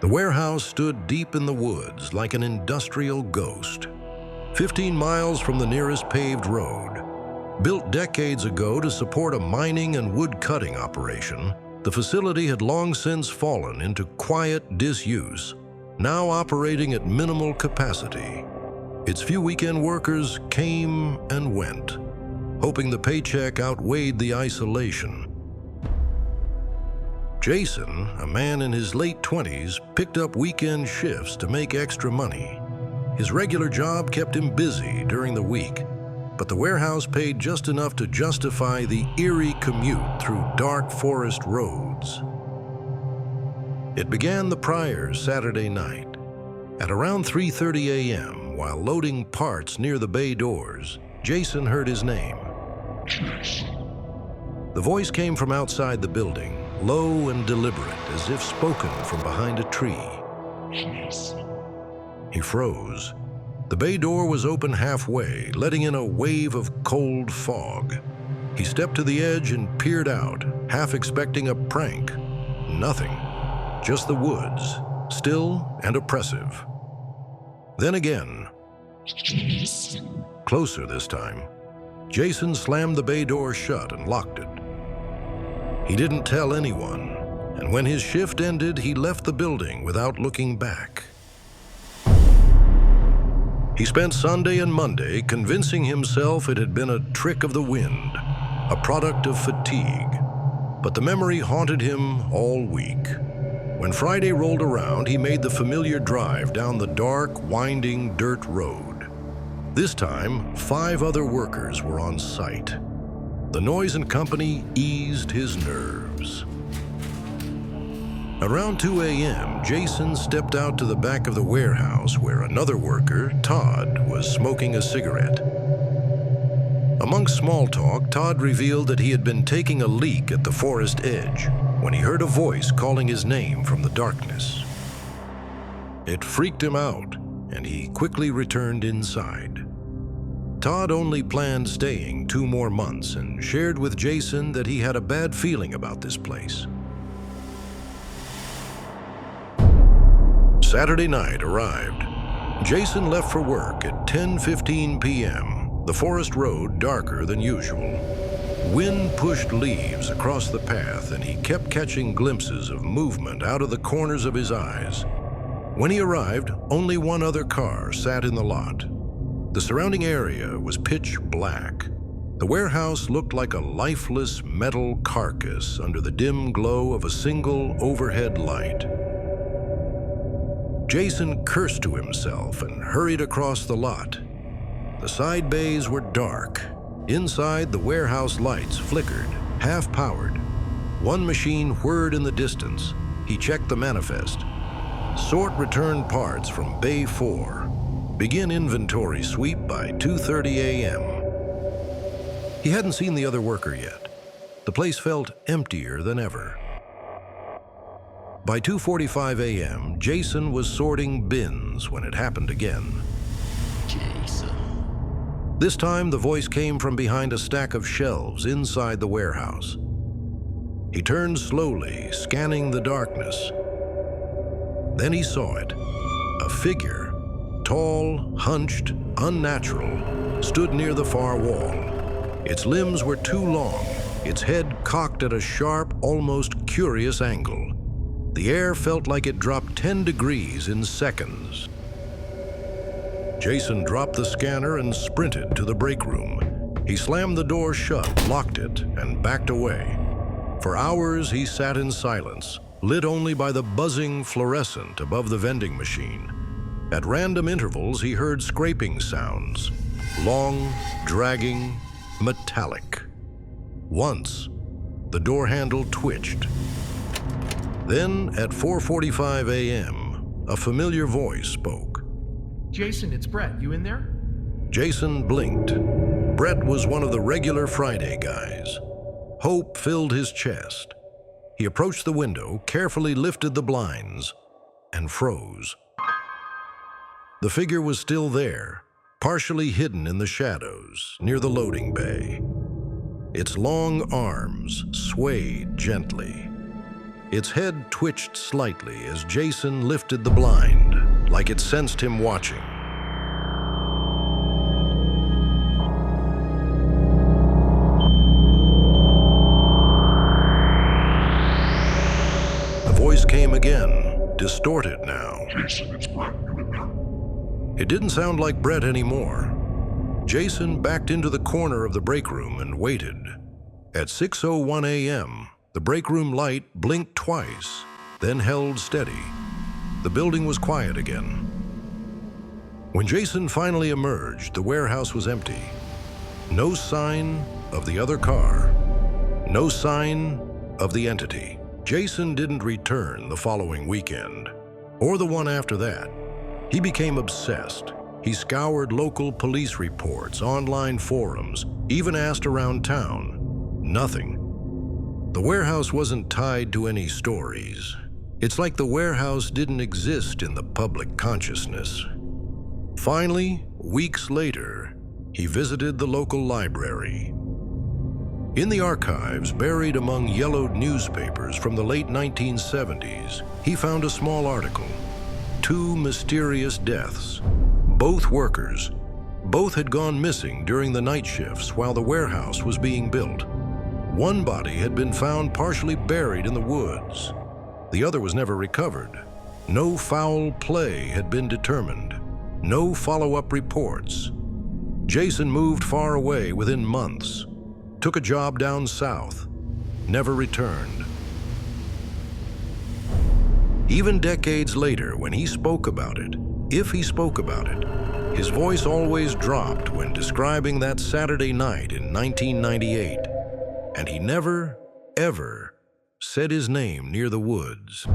The warehouse stood deep in the woods like an industrial ghost, 15 miles from the nearest paved road. Built decades ago to support a mining and wood-cutting operation, the facility had long since fallen into quiet disuse, now operating at minimal capacity. Its few weekend workers came and went, hoping the paycheck outweighed the isolation. Jason, a man in his late 20s, picked up weekend shifts to make extra money. His regular job kept him busy during the week, but the warehouse paid just enough to justify the eerie commute through dark forest roads. It began the Pryors' Saturday night. At around 3:30 a.m., while loading parts near the bay doors, Jason heard his name. The voice came from outside the building, low and deliberate, as if spoken from behind a tree. He froze. The bay door was open halfway, letting in a wave of cold fog. He stepped to the edge and peered out, half expecting a prank. Nothing. Just the woods, still and oppressive. Then again. Closer this time. Jason slammed the bay door shut and locked it. He didn't tell anyone, and when his shift ended, he left the building without looking back. He spent Sunday and Monday convincing himself it had been a trick of the wind, a product of fatigue. But the memory haunted him all week. When Friday rolled around, he made the familiar drive down the dark, winding dirt road. This time, 5 other workers were on site. The noise and company eased his nerves. Around 2 a.m., Jason stepped out to the back of the warehouse where another worker, Todd, was smoking a cigarette. Amongst small talk, Todd revealed that he had been taking a leak at the forest edge when he heard a voice calling his name from the darkness. It freaked him out, and he quickly returned inside. Todd only planned staying 2 more months and shared with Jason that he had a bad feeling about this place. Saturday night arrived. Jason left for work at 10:15 p.m., the forest road darker than usual. Wind pushed leaves across the path, and he kept catching glimpses of movement out of the corners of his eyes. When he arrived, only one other car sat in the lot. The surrounding area was pitch black. The warehouse looked like a lifeless metal carcass under the dim glow of a single overhead light. Jason cursed to himself and hurried across the lot. The side bays were dark. Inside, the warehouse lights flickered, half-powered. One machine whirred in the distance. He checked the manifest. Sort returned parts from Bay 4. Begin inventory sweep by 2:30 a.m. He hadn't seen the other worker yet. The place felt emptier than ever. By 2:45 a.m., Jason was sorting bins when it happened again. Jason. This time, the voice came from behind a stack of shelves inside the warehouse. He turned slowly, scanning the darkness. Then he saw it. A figure, tall, hunched, unnatural, stood near the far wall. Its limbs were too long, its head cocked at a sharp, almost curious angle. The air felt like it dropped 10 degrees in seconds. Jason dropped the scanner and sprinted to the break room. He slammed the door shut, locked it, and backed away. For hours, he sat in silence, lit only by the buzzing fluorescent above the vending machine. At random intervals, he heard scraping sounds, long, dragging, metallic. Once, the door handle twitched. Then, at 4:45 a.m., a familiar voice spoke. Jason, it's Brett. You in there? Jason blinked. Brett was one of the regular Friday guys. Hope filled his chest. He approached the window, carefully lifted the blinds, and froze. The figure was still there, partially hidden in the shadows near the loading bay. Its long arms swayed gently. Its head twitched slightly as Jason lifted the blind, like it sensed him watching. The voice came again, distorted now. Jason, it's Brett. You in there? It didn't sound like Brett anymore. Jason backed into the corner of the break room and waited. At 6:01 a.m., the break room light blinked twice, then held steady. The building was quiet again. When Jason finally emerged, the warehouse was empty. No sign of the other car. No sign of the entity. Jason didn't return the following weekend, or the one after that. He became obsessed. He scoured local police reports, online forums, even asked around town. Nothing. The warehouse wasn't tied to any stories. It's like the warehouse didn't exist in the public consciousness. Finally, weeks later, he visited the local library. In the archives, buried among yellowed newspapers from the late 1970s, he found a small article. 2 mysterious deaths. Both workers. Both had gone missing during the night shifts while the warehouse was being built. One body had been found partially buried in the woods. The other was never recovered. No foul play had been determined. No follow-up reports. Jason moved far away within months. Took a job down south. Never returned. Even decades later, when he spoke about it, if he spoke about it, his voice always dropped when describing that Saturday night in 1998, and he never, ever said his name near the woods.